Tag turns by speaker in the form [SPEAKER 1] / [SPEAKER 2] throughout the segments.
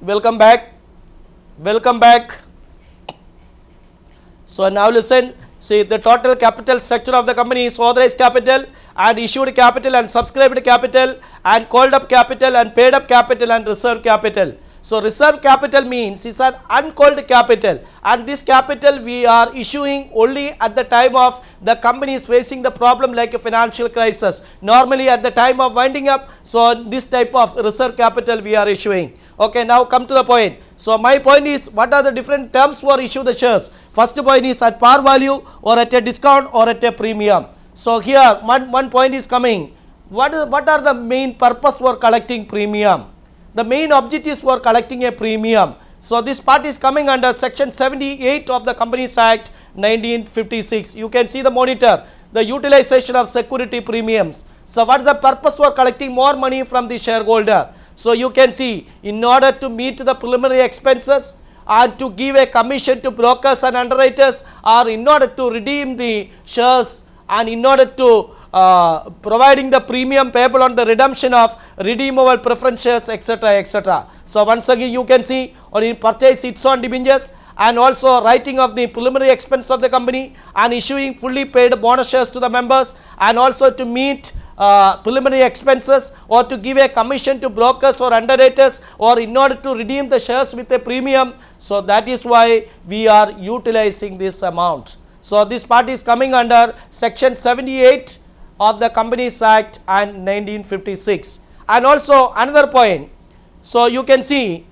[SPEAKER 1] welcome back. Welcome back. So now listen, see the total capital structure of the company is authorized capital and issued capital and subscribed capital and called up capital and paid up capital and reserve capital. So reserve capital means is an uncalled capital, and this capital we are issuing only at the time of the company is facing the problem like a financial crisis. Normally at the time of winding up, so this type of reserve capital we are issuing. Okay, now come to the point. So my point is, what are the different terms for issue the shares? First point is at par value or at a discount or at a premium. So here one point is coming. What are the main purpose for collecting premium? The main objectives for collecting a premium. So this part is coming under section 78 of the Companies Act 1956. You can see the monitor, the utilization of security premiums. So what is the purpose for collecting more money from the shareholder? So you can see, in order to meet the preliminary expenses and to give a commission to brokers and underwriters, or in order to redeem the shares and in order to providing the premium payable on the redemption of redeemable preference shares, etc., etc. So once again you can see, or in purchase its own debentures and also writing of the preliminary expense of the company and issuing fully paid bonus shares to the members, and also to meet preliminary expenses or to give a commission to brokers or underwriters, or in order to redeem the shares with a premium. So that is why we are utilizing this amount. So this part is coming under section 78 of the Companies Act and 1956. And also another point, so you can see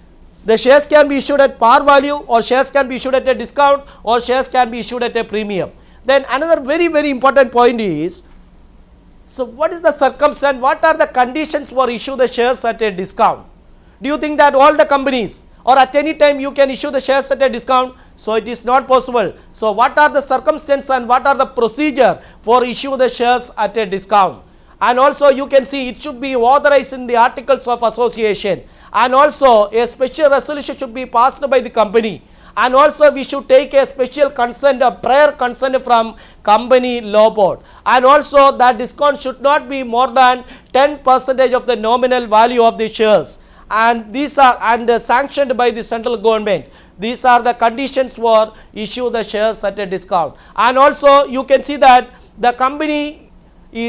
[SPEAKER 1] the shares can be issued at par value, or shares can be issued at a discount, or shares can be issued at a premium. Then another very important point is, so what is the circumstance, what are the conditions for issue the shares at a discount? Do you think that all the companies or at any time you can issue the shares at a discount? So it is not possible. So what are the circumstances and what are the procedure for issue the shares at a discount? And also you can see it should be authorized in the articles of association, and also a special resolution should be passed by the company, and also we should take a special consent, a prior consent from company law board, and also that discount should not be more than 10% of the nominal value of the shares, and these are sanctioned by the central government. These are the conditions for issue the shares at a discount. And also you can see that the company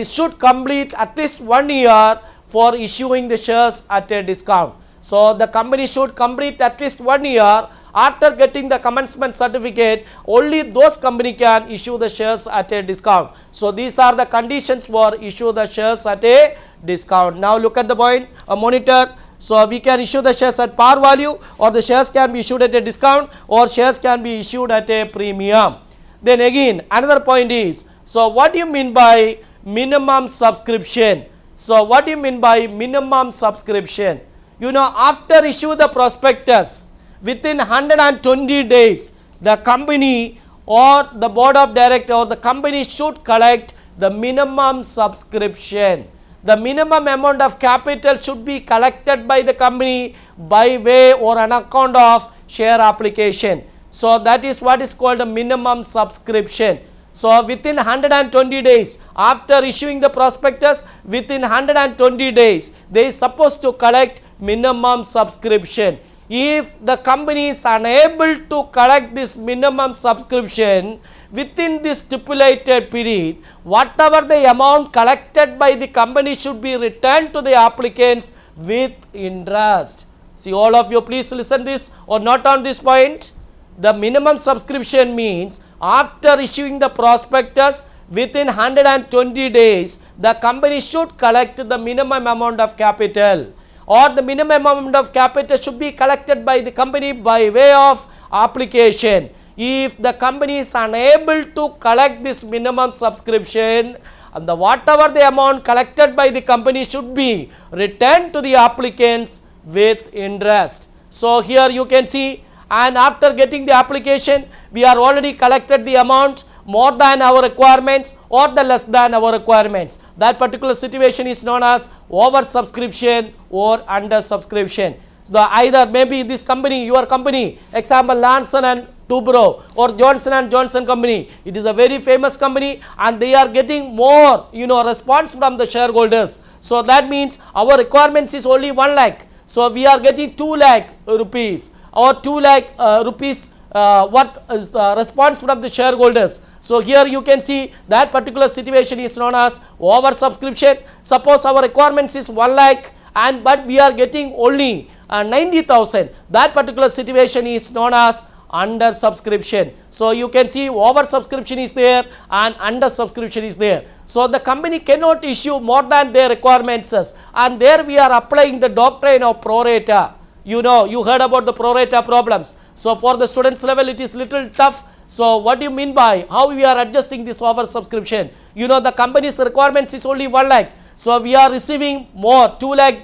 [SPEAKER 1] should complete at least 1 year for issuing the shares at a discount. So the company should complete at least 1 year. After getting the commencement certificate, only those company can issue the shares at a discount. So these are the conditions for issue the shares at a discount. Now look at the point, a monitor. So we can issue the shares at par value, or the shares can be issued at a discount, or shares can be issued at a premium. Then again another point is, so what do you mean by minimum subscription? So what do you mean by minimum subscription? You know, after issue the prospectus, within 120 days the company or the board of directors or the company should collect the minimum subscription. The minimum amount of capital should be collected by the company by way or on account of share application. So that is what is called a minimum subscription. So within 120 days after issuing the prospectus, within 120 days they are supposed to collect minimum subscription. If the company is unable to collect this minimum subscription within this stipulated period, whatever the amount collected by the company should be returned to the applicants with interest. See, all of you please listen this or not on this point. The minimum subscription means after issuing the prospectus, within 120 days the company should collect the minimum amount of capital, or the minimum amount of capital should be collected by the company by way of application. If the company is unable to collect this minimum subscription, and whatever the amount collected by the company should be returned to the applicants with interest. So here you can see, and after getting the application, we are already collected the amount more than our requirements or the less than our requirements. That particular situation is known as over subscription or under subscription. So either maybe this company, your company, example Lanson and Tubro or Johnson and Johnson company, it is a very famous company and they are getting more response from the shareholders. So that means our requirements is only 1 lakh. So we are getting 2 lakh rupees or 2 lakh rupees worth is the response from the shareholders. So here you can see that particular situation is known as over subscription. Suppose our requirements is 1 lakh and but we are getting only 90,000. That particular situation is known as under subscription. So you can see over subscription is there and under subscription is there. So the company cannot issue more than their requirements, and there we are applying the doctrine of pro rata. You know, you heard about the pro rata problems. So for the students level it is little tough. So what do you mean by how we are adjusting this over subscription? You know, the company's requirements is only 1 lakh. So we are receiving more 2 lakh.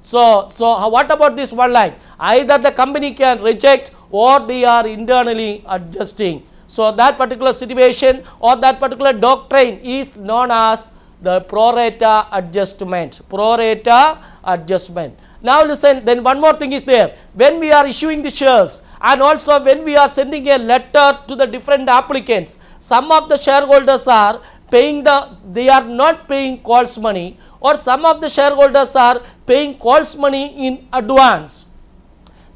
[SPEAKER 1] So what about this 1 lakh? Either the company can reject or they are internally adjusting. So that particular situation or that particular doctrine is known as the pro rata adjustment. Pro rata adjustment. Now listen, then one more thing is there. When we are issuing the shares and also when we are sending a letter to the different applicants, some of the shareholders are paying they are not paying calls money, or some of the shareholders are paying calls money in advance.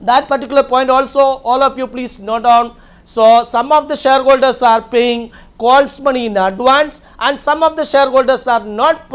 [SPEAKER 1] That particular point also all of you please note down. So some of the shareholders are paying calls money in advance and some of the shareholders are not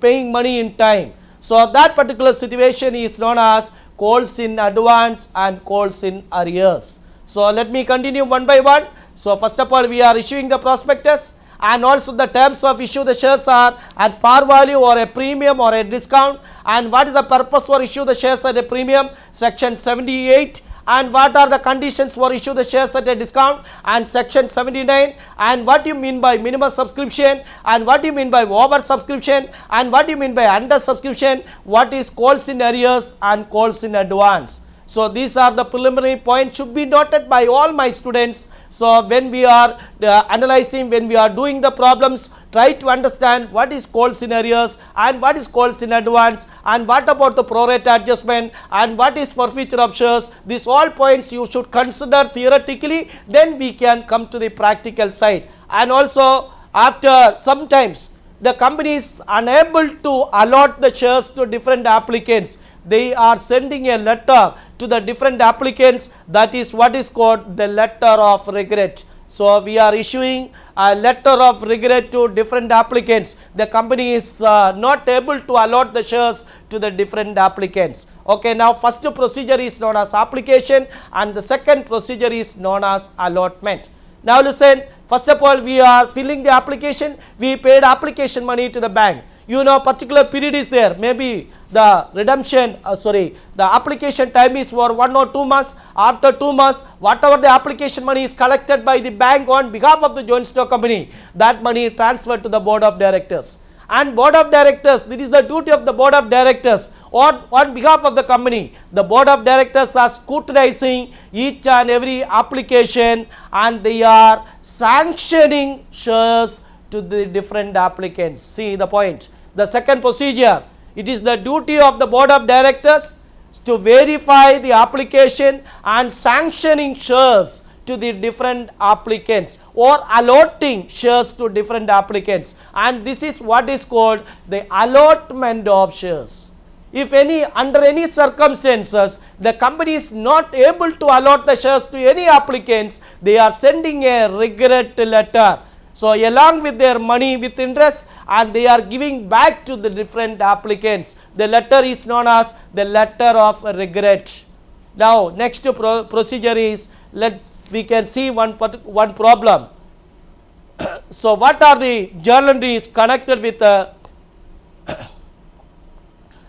[SPEAKER 1] paying money in time. So that particular situation is known as calls in advance and calls in arrears. So let me continue one by one. So first of all we are issuing the prospectus, and also the terms of issue the shares are at par value or a premium or a discount, and what is the purpose for issue the shares at a premium, section 78, and what are the conditions for issue the shares at a discount, and section 79, and what you mean by minimum subscription, and what you mean by over subscription, and what you mean by under subscription, what is calls in arrears and calls in advance. So these are the preliminary points should be noted by all my students. So when we are analyzing, when we are doing the problems, try to understand what is calls in arrears and what is calls in advance, and what about the pro rata adjustment, and what is forfeiture of shares. These all points you should consider theoretically, then we can come to the practical side. And also after sometimes the company is unable to allot the shares to different applicants, they are sending a letter to the different applicants. That is what is called the letter of regret. So we are issuing a letter of regret to different applicants. The company is not able to allot the shares to the different applicants. Okay, now first procedure is known as application and the second procedure is known as allotment. Now listen, first of all we are filling the application, we paid application money to the bank. You know, particular period is there, maybe the redemption, the application time is for 1 or 2 months. After 2 months, whatever the application money is collected by the bank on behalf of the joint stock company, that money transferred to the board of directors. And board of directors, this is the duty of the board of directors, or on behalf of the company, the board of directors are scrutinizing each and every application and they are sanctioning shares to the different applicants. See the point. The second procedure, it is the duty of the board of directors to verify the application and sanctioning shares to the different applicants or allotting shares to different applicants, and this is what is called the allotment of shares. If under any circumstances the company is not able to allot the shares to any applicants, they are sending a regret letter. So along with their money with interest, and they are giving back to the different applicants. The letter is known as the letter of regret. Now next procedure is, we can see one problem. So what are the journal entries connected with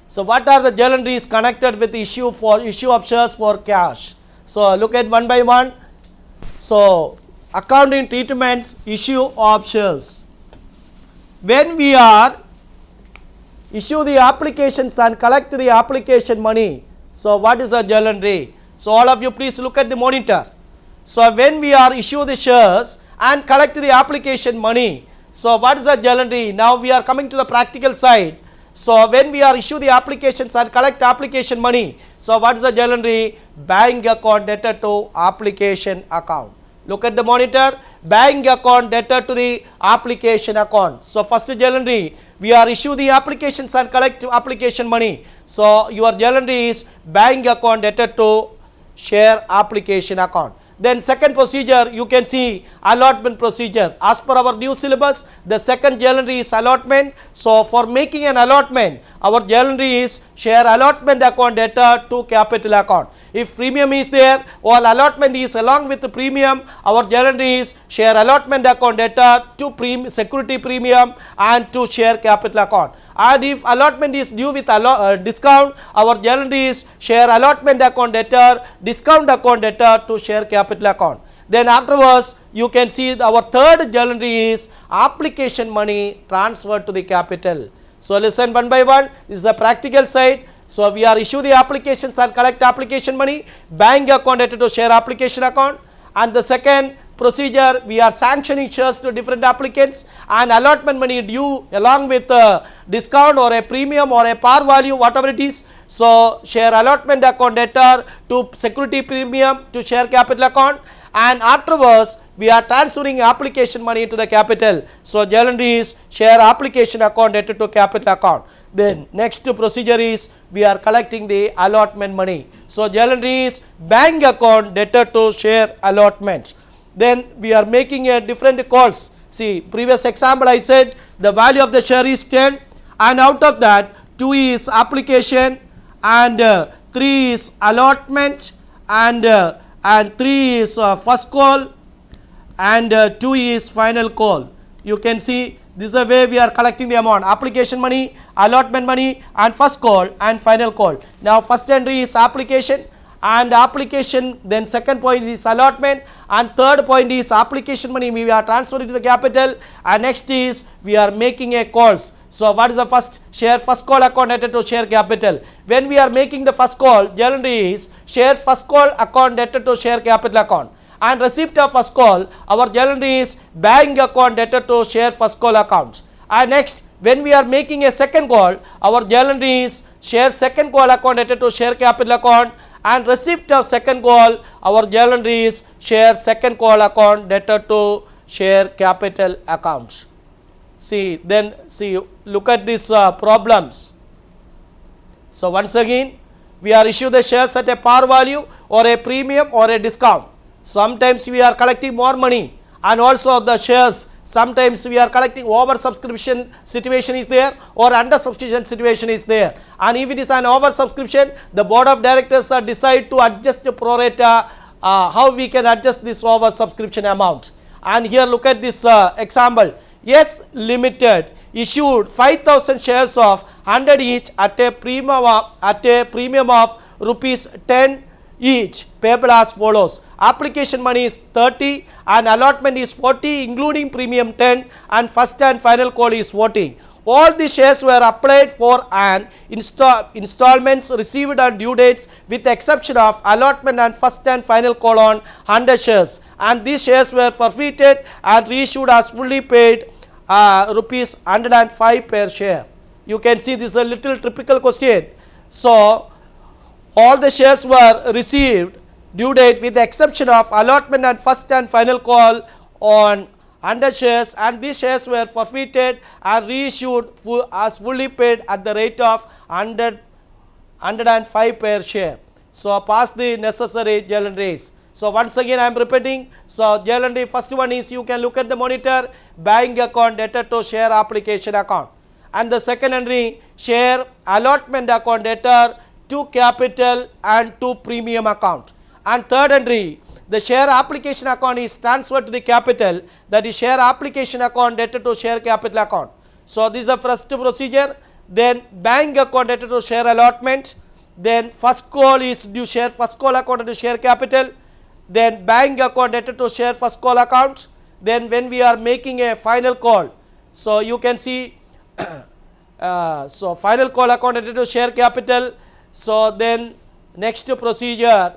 [SPEAKER 1] so what are the journal entries connected with the issue of shares for cash? So look at one by one. So accounting treatments, issue of shares. When we are issue the applications and collect the application money, so what is a journal entry? So all of you please look at the monitor. So when we are issue the shares and collect the application money, so what is a journal entry? Now we are coming to the practical side. So when we are issue the applications and collect application money, so what is the journal entry? Bank account debtor to application account. Look at the monitor. Bank account debtor to the application account. So first journal entry, we are issue the applications and collect application money. So your journal entry is bank account debtor to share application account. Then second procedure, you can see allotment procedure. As per our new syllabus, the second journal entry is allotment. So for making an allotment, our journal entry is share allotment account debtor to capital account. If premium is there or allotment is along with the premium, our journal entry is share allotment account debtor to security premium and to share capital account. And if allotment is due with discount, our journal entry is share allotment account debtor, discount account debtor to share capital account. Then afterwards, you can see our third journal entry is application money transferred to the capital. So listen one by one. This is the practical side. So we are issue the applications and collect application money, bank account debtor to share application account. And the second procedure, we are sanctioning shares to different applicants and allotment money due along with discount or a premium or a par value, whatever it is. So share allotment account debtor to security premium to share capital account. And afterwards, we are transferring application money to the capital. So journal entry is share application account debtor to capital account. Then next procedure is we are collecting the allotment money. So journal entry is bank account debtor to share allotment. Then we are making a different calls. See, previous example I said the value of the share is 10 and out of that 2 is application and 3 is allotment and 3 is first call and 2 is final call. You can see this is the way we are collecting the amount: application money, allotment money and first call and final call. Now first entry is application and application, then second point is allotment and third point is application money we are transferring to the capital, and next is we are making a calls. So what is the first? Share first call account debtor to share capital. When we are making the first call, journal entry is share first call account debtor to share capital account. And receipt of first call, our journal entry is bank account debtor to share first call account. And next, when we are making a second call, our journal entry is share second call account debtor to share capital account. And receipt of second call, our journal entry is share second call account debtor to share capital account. See, look at these problems. So once again, we are issue the shares at a par value or a premium or a discount. Sometimes we are collecting more money, and also the shares, sometimes we are collecting over subscription situation is there or under subscription situation is there. And if it is an over subscription, the board of directors decide to adjust the pro rata, how we can adjust this over subscription amount. And here look at this example. Yes Limited issued 5,000 shares of 100 each at a premium of rupees 10 each, payable as follows: application money is 30 and allotment is 40 including premium 10 and first and final call is 40. All the shares were applied for and installments received on due dates with the exception of allotment and first and final call on 100 shares, and these shares were forfeited and reissued as fully paid rupees 105 per share. You can see this is a little typical question. So all the shares were received due date with the exception of allotment and first and final call on 100 shares, and these shares were forfeited and reissued as fully paid at the rate of 105 per share. So pass the necessary journal entries. So once again I am repeating. So journal entry first one is, you can look at the monitor, bank account debtor to share application account, and the second entry share allotment account debtor to capital and to premium account, and third entry the share application account is transferred to the capital, that is share application account debtor to share capital account. So this is the first procedure. Then bank account debtor to share allotment, then first call is due share first call account to share capital, then bank account debtor to share first call account. Then when we are making a final call, so you can see so final call account debtor to share capital. So then next procedure,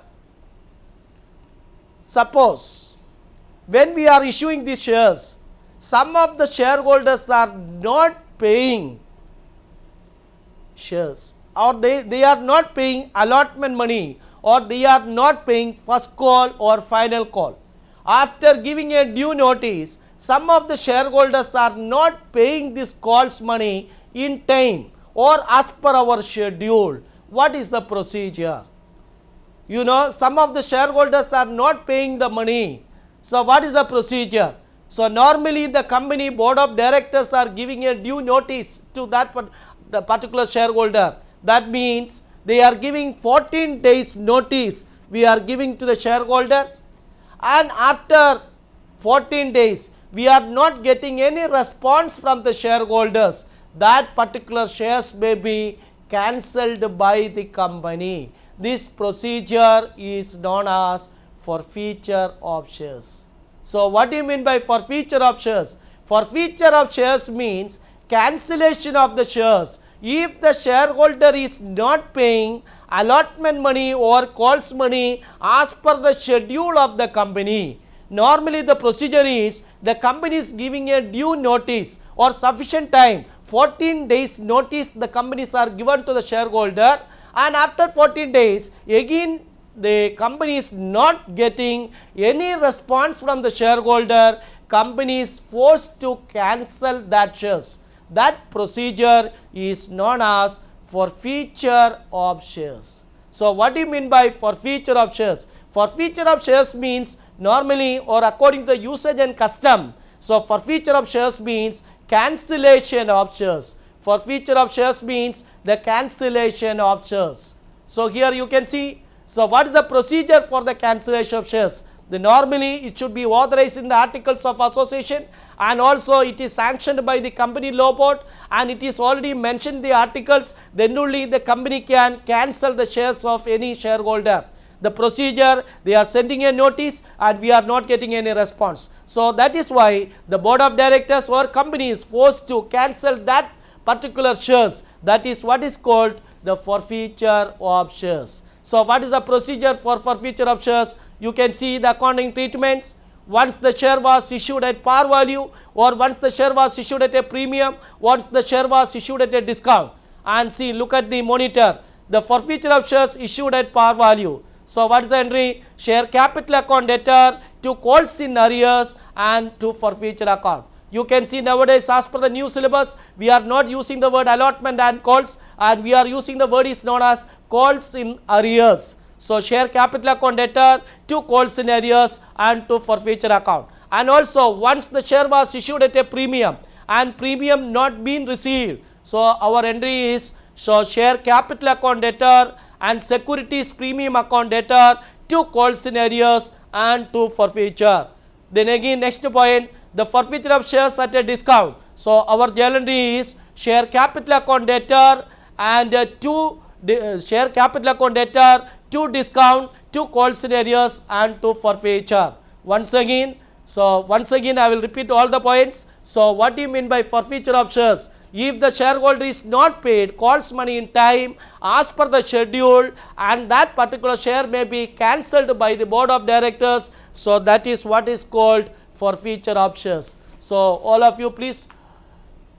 [SPEAKER 1] suppose when we are issuing these shares, some of the shareholders are not paying shares, or they are not paying allotment money, or they are not paying first call or final call, after giving a due notice, some of the shareholders are not paying this calls money in time or as per our schedule. What is the procedure? You know, some of the shareholders are not paying the money. So what is the procedure? So normally the company board of directors are giving a due notice to the particular shareholder. That means they are giving 14 days notice we are giving to the shareholder, and after 14 days we are not getting any response from the shareholders, that particular shares may be cancelled by the company. This procedure is known as forfeiture of shares. So what do you mean by forfeiture of shares? Forfeiture of shares means cancellation of the shares. If the shareholder is not paying allotment money or calls money as per the schedule of the company, normally the procedure is the company is giving a due notice or sufficient time, 14 days notice the companies are given to the shareholder, and after 14 days again the company is not getting any response from the shareholder, company is forced to cancel that shares. That procedure is known as forfeiture of shares. So what do you mean by forfeiture of shares? Forfeiture of shares means normally or according to the usage and custom. So forfeiture of shares means cancellation of shares. Forfeiture of shares means the cancellation of shares. So here you can see, so what is the procedure for the cancellation of shares? Normally it should be authorized in the articles of association, and also it is sanctioned by the company law board, and it is already mentioned in the articles, then only the company can cancel the shares of any shareholder. The procedure, they are sending a notice and we are not getting any response. So that is why the board of directors or company is forced to cancel that particular shares. That is what is called the forfeiture of shares. So what is the procedure for forfeiture of shares? You can see the accounting treatments. Once the share was issued at par value, or once the share was issued at a premium, once the share was issued at a discount. And see, look at the monitor, the forfeiture of shares issued at par value. So what is the entry? Share capital account debtor to calls in arrears and to forfeiture account. You can see nowadays as per the new syllabus, we are not using the word allotment and calls, and we are using the word is known as calls in arrears. So share capital account debtor to calls in arrears and to forfeiture account. And also once the share was issued at a premium and premium not been received, so our entry is so share capital account debtor and securities premium account debtor to calls in arrears and to forfeiture. Then again next point, the forfeiture of shares at a discount. So our journal entry is share capital account debtor and share capital account debtor to discount to calls in arrears and to forfeiture. Once again I will repeat all the points. So what do you mean by forfeiture of shares? If the shareholder is not paid calls money in time as per the schedule, and that particular share may be cancelled by the board of directors, so that is what is called forfeiture of shares. So all of you please,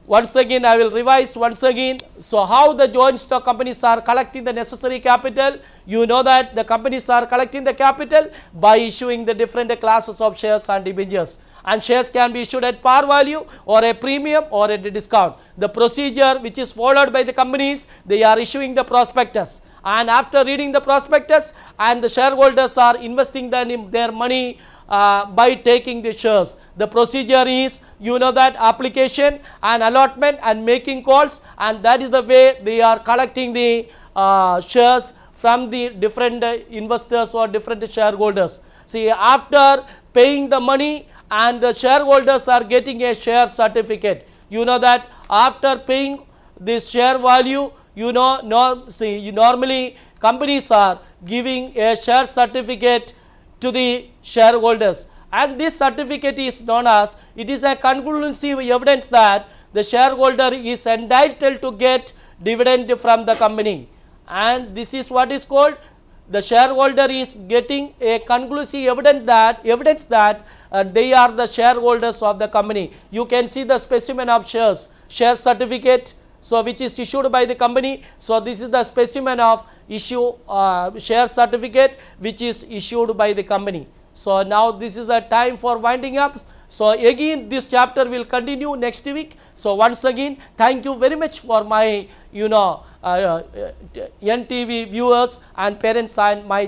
[SPEAKER 1] once again I will revise once again. So how the joint stock companies are collecting the necessary capital? You know that the companies are collecting the capital by issuing the different classes of shares and debentures, and shares can be issued at par value or a premium or at a discount. The procedure which is followed by the companies, they are issuing the prospectus, and after reading the prospectus, and the shareholders are investing their money by taking the shares. The procedure is, you know that, application and allotment and making calls, and that is the way they are collecting the shares from the different investors or different shareholders. See, after paying the money, and the shareholders are getting a share certificate. You know that after paying this share value, you know, normally companies are giving a share certificate to the shareholders, and this certificate is known as, it is a conclusive evidence that the shareholder is entitled to get dividend from the company, and this is what is called, the shareholder is getting a conclusive evidence that they are the shareholders of the company. You can see the specimen of share certificate, so which is issued by the company. So this is the specimen of share certificate which is issued by the company. So now this is the time for winding up. So again this chapter will continue next week. So once again thank you very much for my NTV viewers and parents and my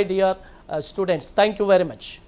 [SPEAKER 1] dear students. Thank you very much.